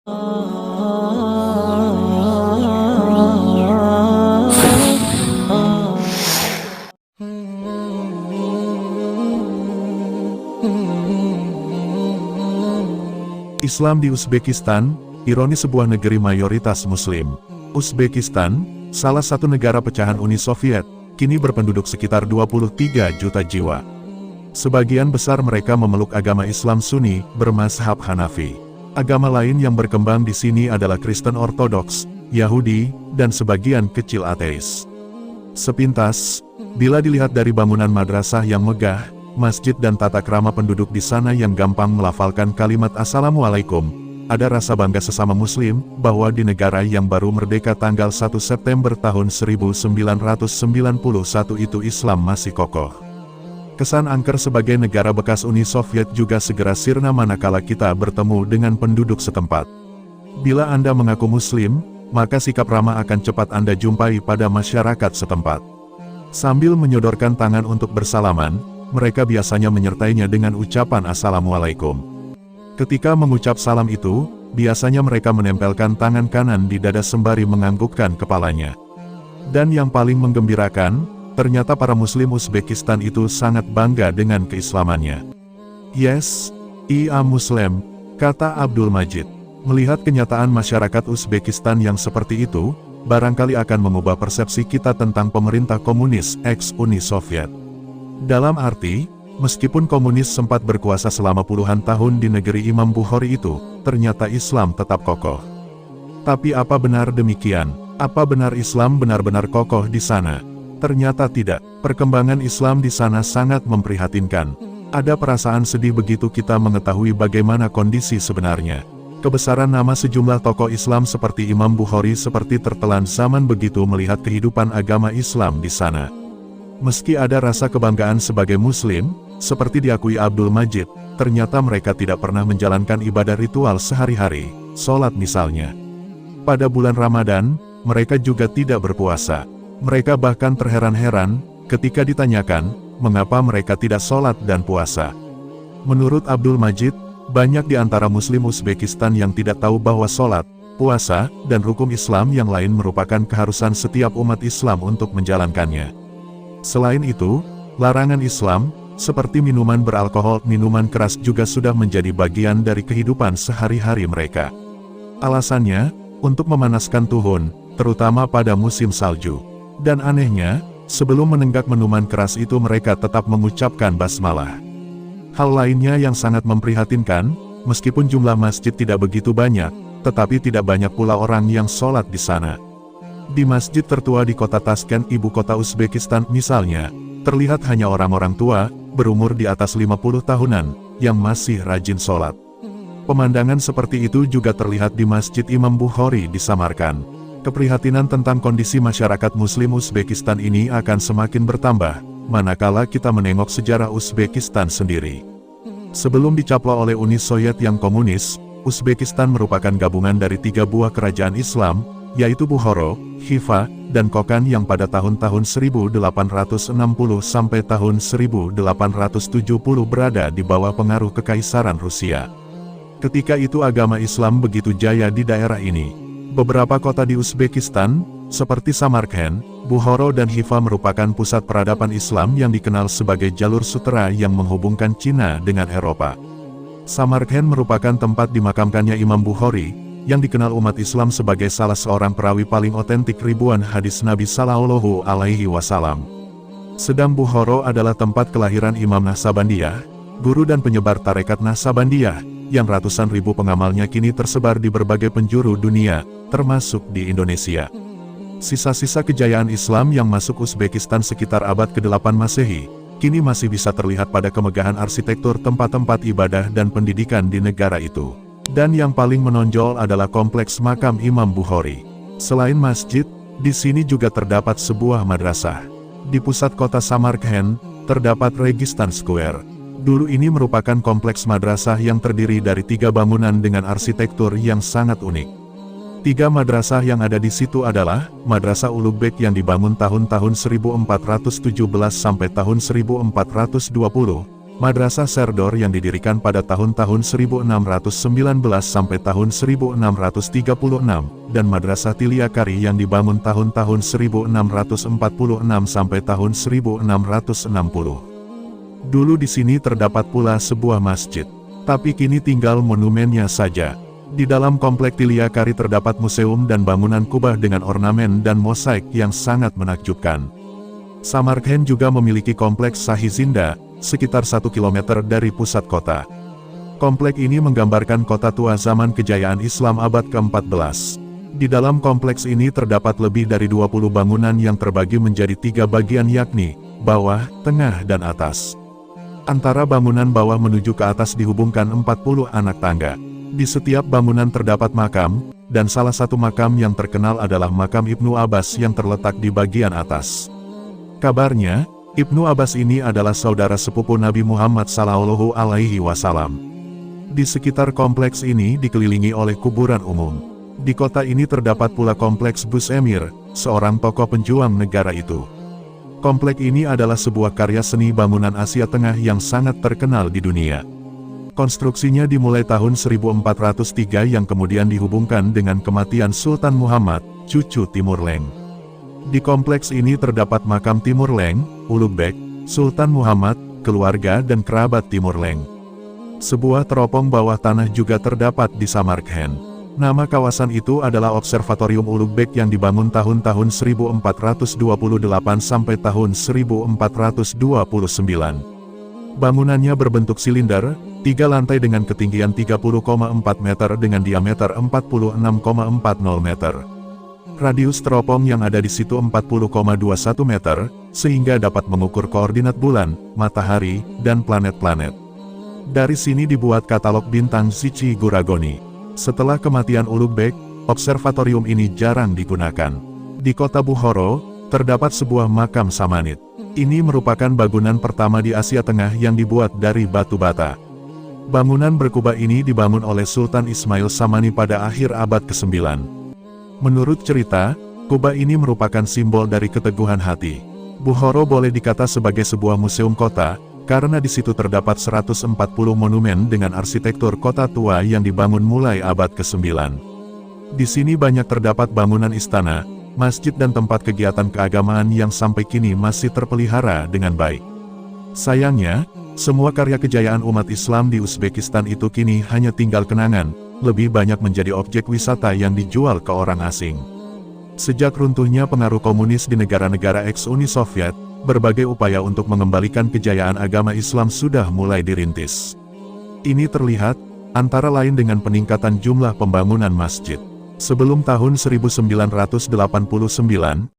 Islam di Uzbekistan, ironi sebuah negeri mayoritas Muslim. Uzbekistan, salah satu negara pecahan Uni Soviet, kini berpenduduk sekitar 23 juta jiwa. Sebagian besar mereka memeluk agama Islam Sunni, bermazhab Hanafi. Agama lain yang berkembang di sini adalah Kristen Ortodoks, Yahudi, dan sebagian kecil ateis. Sepintas, bila dilihat dari bangunan madrasah yang megah, masjid dan tata krama penduduk di sana yang gampang melafalkan kalimat Assalamualaikum, ada rasa bangga sesama Muslim, bahwa di negara yang baru merdeka tanggal 1 September tahun 1991 itu Islam masih kokoh. Kesan angker sebagai negara bekas Uni Soviet juga segera sirna manakala kita bertemu dengan penduduk setempat. Bila Anda mengaku Muslim, maka sikap ramah akan cepat Anda jumpai pada masyarakat setempat. Sambil menyodorkan tangan untuk bersalaman, mereka biasanya menyertainya dengan ucapan Assalamualaikum. Ketika mengucap salam itu, biasanya mereka menempelkan tangan kanan di dada sembari menganggukkan kepalanya. Dan yang paling menggembirakan, ternyata para Muslim Uzbekistan itu sangat bangga dengan keislamannya. Yes, I am Muslim, kata Abdul Majid. Melihat kenyataan masyarakat Uzbekistan yang seperti itu, barangkali akan mengubah persepsi kita tentang pemerintah komunis ex-Uni Soviet. Dalam arti, meskipun komunis sempat berkuasa selama puluhan tahun di negeri Imam Bukhari itu, ternyata Islam tetap kokoh. Tapi apa benar demikian? Apa benar Islam benar-benar kokoh di sana? Ternyata tidak. Perkembangan Islam di sana sangat memprihatinkan. Ada perasaan sedih begitu kita mengetahui bagaimana kondisi sebenarnya. Kebesaran nama sejumlah tokoh Islam seperti Imam Bukhari seperti tertelan zaman begitu melihat kehidupan agama Islam di sana. Meski ada rasa kebanggaan sebagai Muslim, seperti diakui Abdul Majid, ternyata mereka tidak pernah menjalankan ibadah ritual sehari-hari, sholat misalnya. Pada bulan Ramadan, mereka juga tidak berpuasa. Mereka bahkan terheran-heran, ketika ditanyakan, mengapa mereka tidak sholat dan puasa. Menurut Abdul Majid, banyak di antara Muslim Uzbekistan yang tidak tahu bahwa sholat, puasa, dan rukun Islam yang lain merupakan keharusan setiap umat Islam untuk menjalankannya. Selain itu, larangan Islam, seperti minuman beralkohol, minuman keras juga sudah menjadi bagian dari kehidupan sehari-hari mereka. Alasannya, untuk memanaskan tuhun, terutama pada musim salju. Dan anehnya, sebelum menenggak minuman keras itu mereka tetap mengucapkan basmalah. Hal lainnya yang sangat memprihatinkan, meskipun jumlah masjid tidak begitu banyak, tetapi tidak banyak pula orang yang sholat di sana. Di masjid tertua di kota Tashkent, ibu kota Uzbekistan misalnya, terlihat hanya orang-orang tua, berumur di atas 50 tahunan, yang masih rajin sholat. Pemandangan seperti itu juga terlihat di Masjid Imam Bukhari di Samarkand. Keprihatinan tentang kondisi masyarakat Muslim Uzbekistan ini akan semakin bertambah, manakala kita menengok sejarah Uzbekistan sendiri. Sebelum dicaplok oleh Uni Soviet yang komunis, Uzbekistan merupakan gabungan dari 3 buah kerajaan Islam, yaitu Bukhara, Khiva, dan Kokand yang pada tahun-tahun 1860 sampai tahun 1870 berada di bawah pengaruh Kekaisaran Rusia. Ketika itu agama Islam begitu jaya di daerah ini. Beberapa kota di Uzbekistan, seperti Samarkand, Bukhara dan Khiva merupakan pusat peradaban Islam yang dikenal sebagai jalur sutera yang menghubungkan Cina dengan Eropa. Samarkand merupakan tempat dimakamkannya Imam Bukhari, yang dikenal umat Islam sebagai salah seorang perawi paling otentik ribuan hadis Nabi Sallallahu Alaihi Wasallam. Sedang Bukhara adalah tempat kelahiran Imam Naqsabandiyah, guru dan penyebar tarekat Naqsabandiyah, yang ratusan ribu pengamalnya kini tersebar di berbagai penjuru dunia, termasuk di Indonesia. Sisa-sisa kejayaan Islam yang masuk Uzbekistan sekitar abad ke-8 Masehi, kini masih bisa terlihat pada kemegahan arsitektur tempat-tempat ibadah dan pendidikan di negara itu. Dan yang paling menonjol adalah kompleks makam Imam Bukhari. Selain masjid, di sini juga terdapat sebuah madrasah. Di pusat kota Samarkand, terdapat Registan Square. Dulu ini merupakan kompleks madrasah yang terdiri dari 3 bangunan dengan arsitektur yang sangat unik. 3 madrasah yang ada di situ adalah, Madrasah Ulugh-Bek yang dibangun tahun-tahun 1417 sampai tahun 1420, Madrasah Serdor yang didirikan pada tahun-tahun 1619 sampai tahun 1636, dan Madrasah Tiliakari yang dibangun tahun-tahun 1646 sampai tahun 1660. Dulu di sini terdapat pula sebuah masjid, tapi kini tinggal monumennya saja. Di dalam komplek Tiliakari terdapat museum dan bangunan kubah dengan ornamen dan mosaik yang sangat menakjubkan. Samarkand juga memiliki kompleks Sahizinda, sekitar 1 km dari pusat kota. Komplek ini menggambarkan kota tua zaman kejayaan Islam abad ke-14. Di dalam kompleks ini terdapat lebih dari 20 bangunan yang terbagi menjadi 3 bagian yakni, bawah, tengah dan atas. Antara bangunan bawah menuju ke atas dihubungkan 40 anak tangga. Di setiap bangunan terdapat makam, dan salah satu makam yang terkenal adalah makam Ibnu Abbas yang terletak di bagian atas. Kabarnya, Ibnu Abbas ini adalah saudara sepupu Nabi Muhammad Sallallahu Alaihi Wasallam. Di sekitar kompleks ini dikelilingi oleh kuburan umum. Di kota ini terdapat pula kompleks Bus Emir, seorang tokoh penjuang negara itu. Kompleks ini adalah sebuah karya seni bangunan Asia Tengah yang sangat terkenal di dunia. Konstruksinya dimulai tahun 1403 yang kemudian dihubungkan dengan kematian Sultan Muhammad, cucu Timur Leng. Di kompleks ini terdapat makam Timur Leng, Ulugh Beg, Sultan Muhammad, keluarga dan kerabat Timur Leng. Sebuah teropong bawah tanah juga terdapat di Samarkand. Nama kawasan itu adalah Observatorium Ulugh Beg yang dibangun tahun-tahun 1428 sampai tahun 1429. Bangunannya berbentuk silinder, 3 lantai dengan ketinggian 30,4 meter dengan diameter 46,40 meter. Radius teropong yang ada di situ 40,21 meter, sehingga dapat mengukur koordinat bulan, matahari, dan planet-planet. Dari sini dibuat katalog bintang Zichi Guragoni. Setelah kematian Ulugh Beg, observatorium ini jarang digunakan. Di kota Bukhara, terdapat sebuah makam Samanid. Ini merupakan bangunan pertama di Asia Tengah yang dibuat dari batu bata. Bangunan berkubah ini dibangun oleh Sultan Ismail Samani pada akhir abad ke-9. Menurut cerita, kubah ini merupakan simbol dari keteguhan hati. Bukhara boleh dikata sebagai sebuah museum kota, karena di situ terdapat 140 monumen dengan arsitektur kota tua yang dibangun mulai abad ke-9. Di sini banyak terdapat bangunan istana, masjid dan tempat kegiatan keagamaan yang sampai kini masih terpelihara dengan baik. Sayangnya, semua karya kejayaan umat Islam di Uzbekistan itu kini hanya tinggal kenangan, lebih banyak menjadi objek wisata yang dijual ke orang asing. Sejak runtuhnya pengaruh komunis di negara-negara ex-Uni Soviet, berbagai upaya untuk mengembalikan kejayaan agama Islam sudah mulai dirintis. Ini terlihat, antara lain dengan peningkatan jumlah pembangunan masjid. Sebelum tahun 1989,